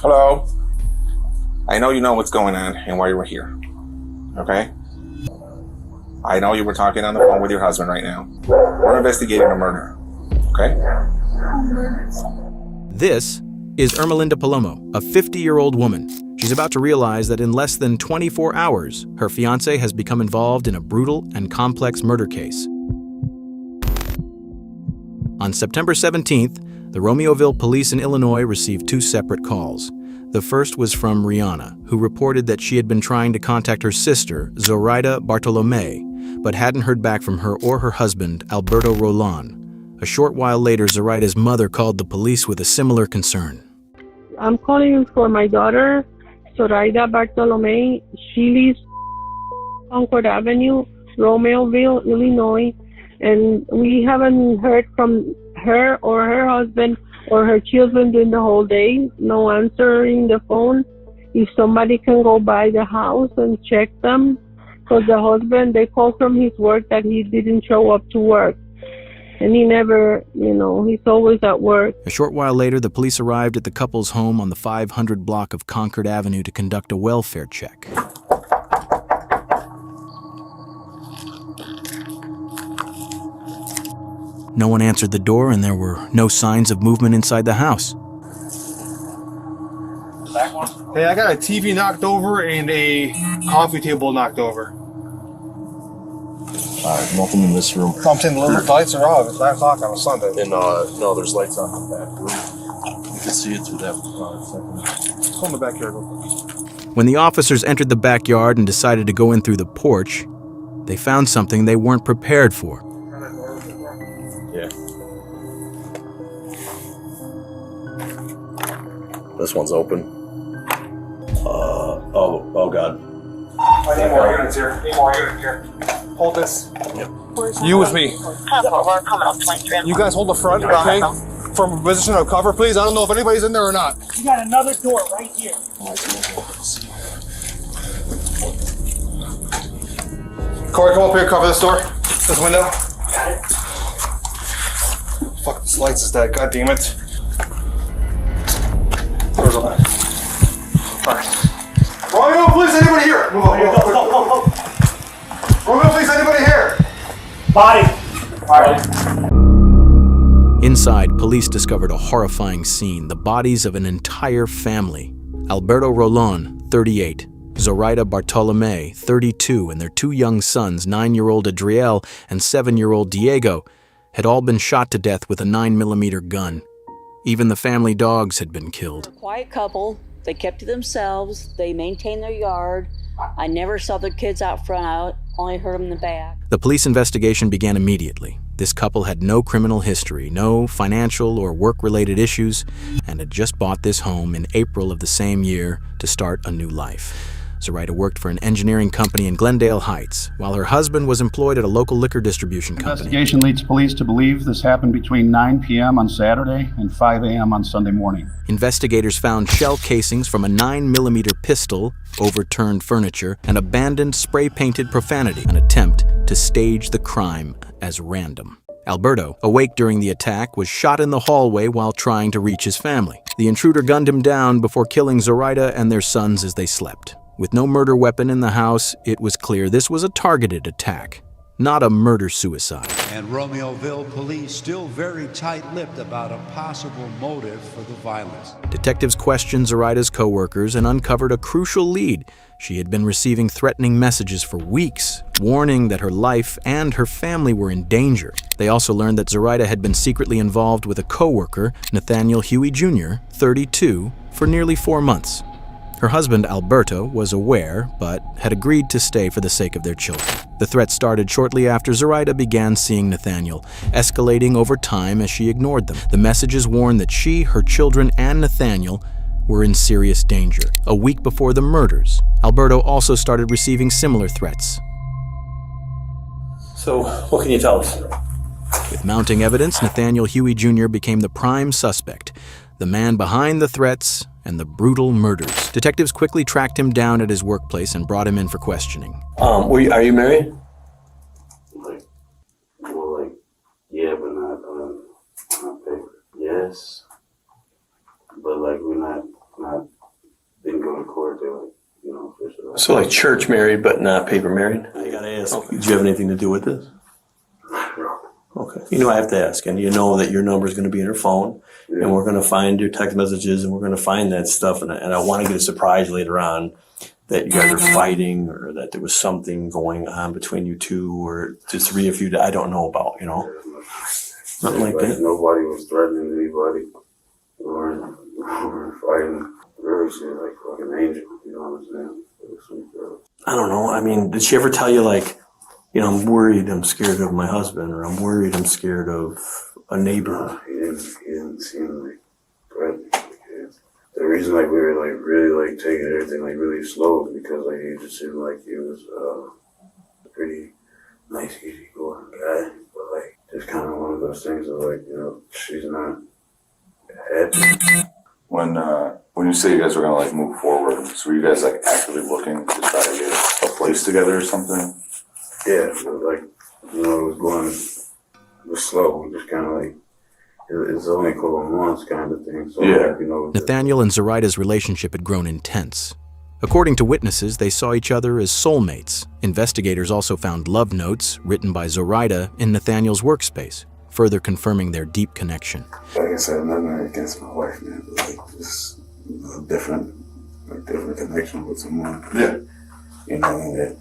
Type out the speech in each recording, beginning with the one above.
Hello? I know you know what's going on and why you were here. Okay? I know you were talking on the phone with your husband right now. We're investigating a murder. Okay? This is Ermelinda Palomo, a 50-year-old woman. She's about to realize that in less than 24 hours, her fiancé has become involved in a brutal and complex murder case. On September 17th, the Romeoville police in Illinois received two separate calls. The first was from Rihanna, who reported that she had been trying to contact her sister, Zoraida Bartolome, but hadn't heard back from her or her husband, Alberto Rolon. A short while later, Zoraida's mother called the police with a similar concern. I'm calling for my daughter, Zoraida Bartolome. She lives Concord Avenue, Romeoville, Illinois, and we haven't heard from her or her husband or her children during the whole day. No answering the phone. If somebody can go by the house and check them, because the husband, they called from his work that he didn't show up to work. And he never, he's always at work. A short while later, the police arrived at the couple's home on the 500 block of Concord Avenue to conduct a welfare check. No one answered the door, and there were no signs of movement inside the house. Hey, I got a TV knocked over and a coffee table knocked over. Nothing in this room. I'm saying the lights are off. It's 9 o'clock on a Sunday. And no, there's lights on in the back room. You can see it through that second. Let's go in the backyard. When the officers entered the backyard and decided to go in through the porch, they found something they weren't prepared for. Yeah. This one's open. Oh God. I need more units here. Hold this. Yep. You with me. You guys hold the front, okay? From a position of cover, please. I don't know if anybody's in there or not. You got another door right here. Corey, come up here, cover this door. This window. Got it. Fuck, this lights is dead. God damn it. Door's open. Alright. Romeo, please, anybody here? Move up, move up. Go. Romeo, please, anybody here? Body. Alright. Inside, police discovered a horrifying scene, the bodies of an entire family. Alberto Rolon, 38, Zoraida Bartolome, 32, and their two young sons, 9-year-old Adriel and 7-year-old Diego, had all been shot to death with a 9mm gun. Even the family dogs had been killed. Quiet couple. They kept to themselves. They maintained their yard. I never saw their kids out front. I only heard them in the back. The police investigation began immediately. This couple had no criminal history, no financial or work-related issues, and had just bought this home in April of the same year to start a new life. Zoraida worked for an engineering company in Glendale Heights, while her husband was employed at a local liquor distribution company. Investigation leads police to believe this happened between 9 p.m. on Saturday and 5 a.m. on Sunday morning. Investigators found shell casings from a 9mm pistol, overturned furniture, and abandoned spray-painted profanity, an attempt to stage the crime as random. Alberto, awake during the attack, was shot in the hallway while trying to reach his family. The intruder gunned him down before killing Zoraida and their sons as they slept. With no murder weapon in the house, it was clear this was a targeted attack, not a murder-suicide. And Romeoville police still very tight-lipped about a possible motive for the violence. Detectives questioned Zoraida's co-workers and uncovered a crucial lead. She had been receiving threatening messages for weeks, warning that her life and her family were in danger. They also learned that Zoraida had been secretly involved with a co-worker, Nathaniel Huey Jr., 32, for nearly 4 months. Her husband, Alberto, was aware, but had agreed to stay for the sake of their children. The threat started shortly after Zoraida began seeing Nathaniel, escalating over time as she ignored them. The messages warned that she, her children, and Nathaniel were in serious danger. A week before the murders, Alberto also started receiving similar threats. So, what can you tell us? With mounting evidence, Nathaniel Huey Jr. became the prime suspect, the man behind the threats and the brutal murders. Detectives quickly tracked him down at his workplace and brought him in for questioning. Are you married? Yeah, but not paper. Yes, but we're not So like church married, but not paper married? I gotta ask, did you have anything to do with this? Okay. You know I have to ask, and you know that your number is going to be in her phone, and we're going to find your text messages, and we're going to find that stuff, and I want to get a surprise later on that you guys are fighting, or that there was something going on between you two, or the three of you that I don't know about, you know? Nothing like that. Nobody was threatening anybody. We weren't fighting. Really, she was like fucking angel, you know what I'm saying? Sweet girl. I don't know. I mean, did she ever tell you, like, you know, I'm worried, I'm scared of my husband, or I'm worried, I'm scared of a neighbor? He didn't seem like threatening. The reason like we were like really like taking everything like really slow is because like he just seemed like he was a pretty nice, easygoing guy, but like just kind of one of those things of like, you know, she's not happy. When you say you guys were gonna like move forward, so were you guys like actively looking to try to get a place together or something? Yeah, but like, you know, it was slow, just kind of like, it's only a couple of months kind of thing. So yeah. Like, you know, Nathaniel and Zoraida's relationship had grown intense. According to witnesses, they saw each other as soulmates. Investigators also found love notes written by Zoraida in Nathaniel's workspace, further confirming their deep connection. Like I said, nothing against my wife, man, but like just a different connection with someone. Yeah. You know, that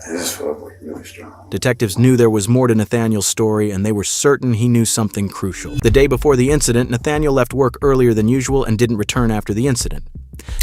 I just felt like really strong. Detectives knew there was more to Nathaniel's story, and they were certain he knew something crucial. The day before the incident, Nathaniel left work earlier than usual and didn't return after the incident.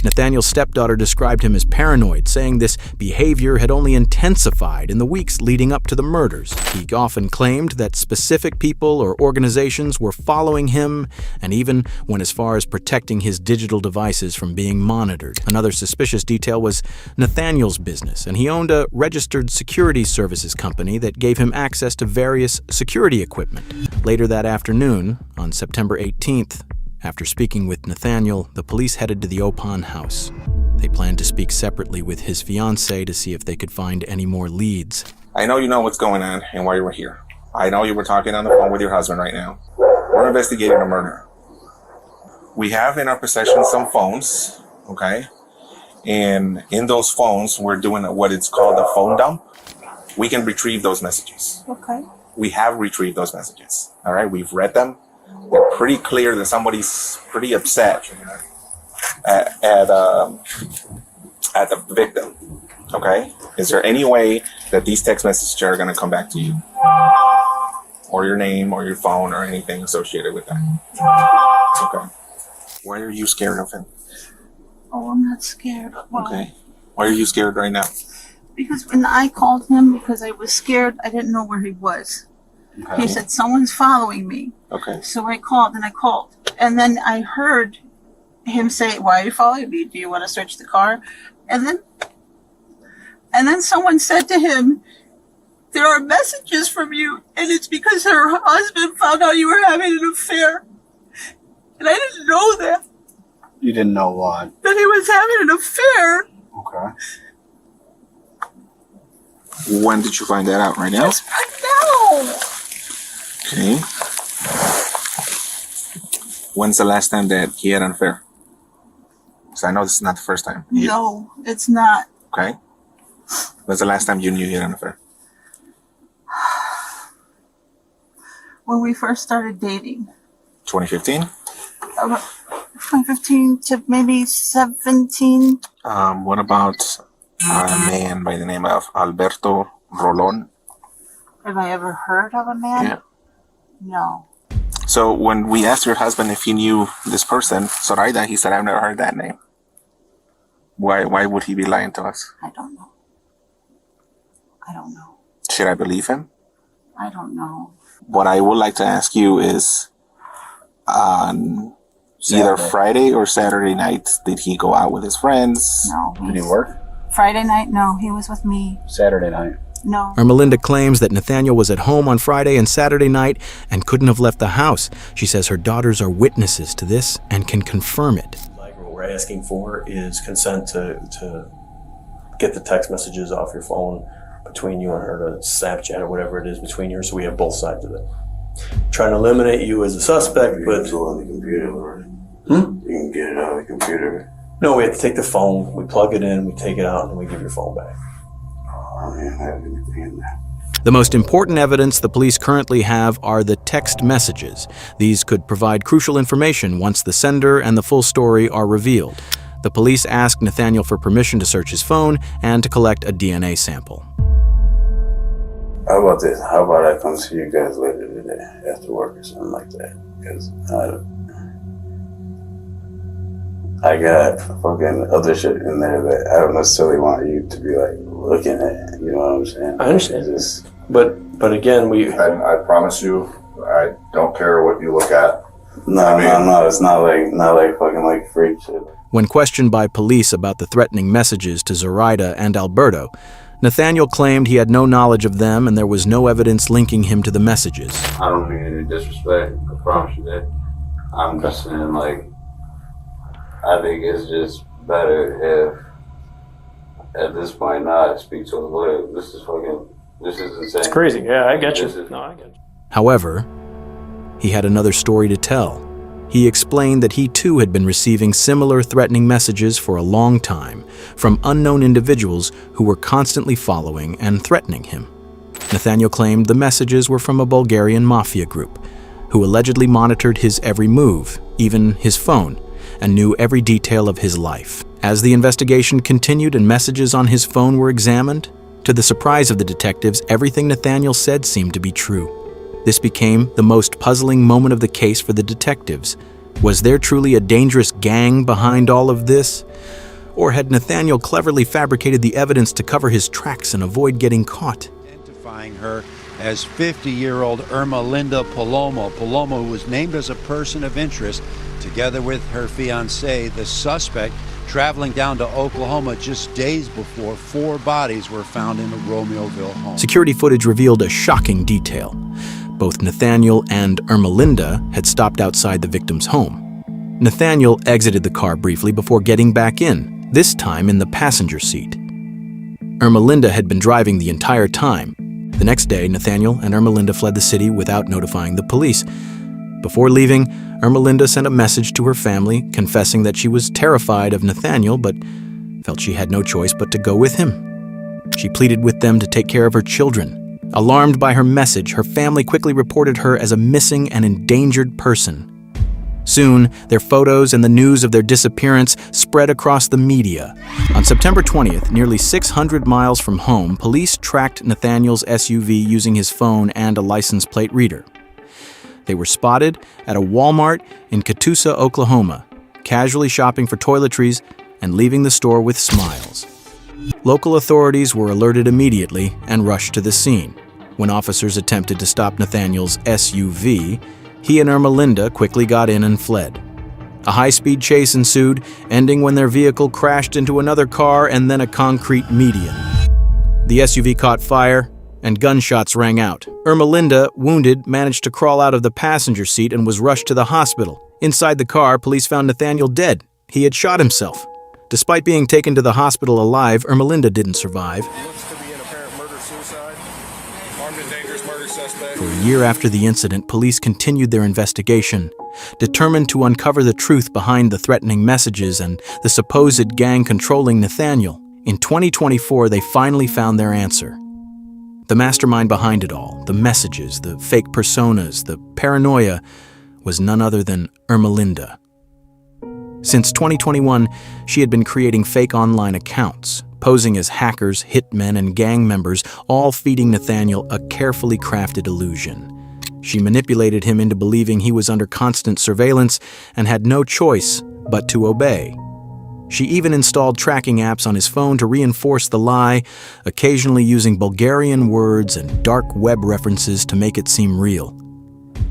Nathaniel's stepdaughter described him as paranoid, saying this behavior had only intensified in the weeks leading up to the murders. He often claimed that specific people or organizations were following him, and even went as far as protecting his digital devices from being monitored. Another suspicious detail was Nathaniel's business, and he owned a registered security services company that gave him access to various security equipment. Later that afternoon, on September 18th, after speaking with Nathaniel, the police headed to the Opon house. They planned to speak separately with his fiancée to see if they could find any more leads. I know you know what's going on and why you were here. I know you were talking on the phone with your husband right now. We're investigating a murder. We have in our possession some phones, okay? And in those phones, we're doing what it's called a phone dump. We can retrieve those messages. Okay. We have retrieved those messages, all right? We've read them. They're pretty clear that somebody's pretty upset at the victim. Okay? Is there any way that these text messages are going to come back to you, or your name, or your phone, or anything associated with that? Okay. Why are you scared of him? Oh, I'm not scared. Why? Okay. Why are you scared right now? Because when I called him, because I was scared, I didn't know where he was. Okay. He said, someone's following me. Okay. So I called. And then I heard him say, why are you following me? Do you want to search the car? And then someone said to him, there are messages from you, and it's because her husband found out you were having an affair. And I didn't know that. You didn't know what? That he was having an affair. Okay. When did you find that out? Right now? Just right now. Okay. When's the last time that he had an affair? Because I know this is not the first time. No, it's not. Okay. When's the last time you knew he had an affair? When we first started dating. 2015? 2015 to maybe 17. What about a man by the name of Alberto Rolón? Have I ever heard of a man? Yeah. No. So when we asked your husband if he knew this person, Zoraida, he said, I've never heard that name. Why would he be lying to us? I don't know. I don't know. Should I believe him? I don't know. What I would like to ask you is, on either Friday or Saturday night, did he go out with his friends? No. Did he work? Friday night? No, he was with me. Saturday night? No. Armelinda claims that Nathaniel was at home on Friday and Saturday night and couldn't have left the house. She says her daughters are witnesses to this and can confirm it. Like what we're asking for is consent to get the text messages off your phone between you and her, to Snapchat or whatever it is between you, so we have both sides of it. Trying to eliminate you as a suspect, but... It's all on the computer, right? You can get it on the computer. No, we have to take the phone, we plug it in, we take it out, and we give your phone back. Oh, I didn't have anything in there. The most important evidence the police currently have are the text messages. These could provide crucial information once the sender and the full story are revealed. The police asked Nathaniel for permission to search his phone and to collect a DNA sample. How about this? How about I come see you guys later today after work or something like that? Because I got fucking other shit in there that I don't necessarily want you to be like looking at. You know what I'm saying? I understand. Just, but again, I promise you, I don't care what you look at. No. It's not like fucking like freak shit. When questioned by police about the threatening messages to Zoraida and Alberto, Nathaniel claimed he had no knowledge of them and there was no evidence linking him to the messages. I don't mean any disrespect. I promise you that. I'm just saying, like, I think it's just better if, at this point, not speak to a lawyer. This is insane. it's crazy. Yeah, I get you. I get you. However, he had another story to tell. He explained that he too had been receiving similar threatening messages for a long time from unknown individuals who were constantly following and threatening him. Nathaniel claimed the messages were from a Bulgarian mafia group who allegedly monitored his every move, even his phone, and knew every detail of his life. As the investigation continued and messages on his phone were examined, to the surprise of the detectives, everything Nathaniel said seemed to be true. This became the most puzzling moment of the case for the detectives. Was there truly a dangerous gang behind all of this? Or had Nathaniel cleverly fabricated the evidence to cover his tracks and avoid getting caught? Identifying her as 50-year-old Irma Linda Palomo. Palomo, who was named as a person of interest, together with her fiancé, the suspect, traveling down to Oklahoma just days before 4 bodies were found in a Romeoville home. Security footage revealed a shocking detail. Both Nathaniel and Irma Linda had stopped outside the victim's home. Nathaniel exited the car briefly before getting back in, this time in the passenger seat. Irma Linda had been driving the entire time. The next day, Nathaniel and Irma Linda fled the city without notifying the police. Before leaving, Irma Linda sent a message to her family confessing that she was terrified of Nathaniel but felt she had no choice but to go with him. She pleaded with them to take care of her children. Alarmed by her message, her family quickly reported her as a missing and endangered person. Soon, their photos and the news of their disappearance spread across the media. On September 20th, nearly 600 miles from home, police tracked Nathaniel's SUV using his phone and a license plate reader. They were spotted at a Walmart in Catoosa, Oklahoma, casually shopping for toiletries and leaving the store with smiles. Local authorities were alerted immediately and rushed to the scene. When officers attempted to stop Nathaniel's SUV, he and Irma Linda quickly got in and fled. A high-speed chase ensued, ending when their vehicle crashed into another car and then a concrete median. The SUV caught fire, and gunshots rang out. Irma Linda, wounded, managed to crawl out of the passenger seat and was rushed to the hospital. Inside the car, police found Nathaniel dead. He had shot himself. Despite being taken to the hospital alive, Irma Linda didn't survive. Looks to be an apparent murder-suicide. Armed and dangerous murder suspect. For a year after the incident, police continued their investigation, determined to uncover the truth behind the threatening messages and the supposed gang controlling Nathaniel. In 2024, they finally found their answer. The mastermind behind it all, the messages, the fake personas, the paranoia, was none other than Irma Linda. Since 2021, she had been creating fake online accounts, posing as hackers, hitmen, and gang members, all feeding Nathaniel a carefully crafted illusion. She manipulated him into believing he was under constant surveillance and had no choice but to obey. She even installed tracking apps on his phone to reinforce the lie, occasionally using Bulgarian words and dark web references to make it seem real.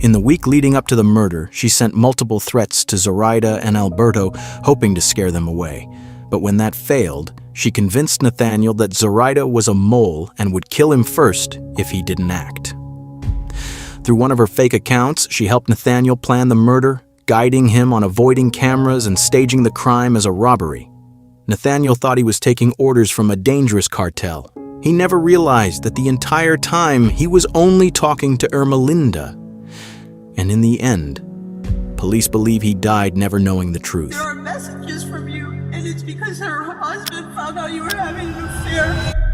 In the week leading up to the murder, she sent multiple threats to Zoraida and Alberto, hoping to scare them away. But when that failed, she convinced Nathaniel that Zoraida was a mole and would kill him first if he didn't act. Through one of her fake accounts, she helped Nathaniel plan the murder, guiding him on avoiding cameras and staging the crime as a robbery. Nathaniel thought he was taking orders from a dangerous cartel. He never realized that the entire time he was only talking to Irma Linda. And in the end, police believe he died never knowing the truth. There are messages from you, and it's because her husband found out you were having an affair.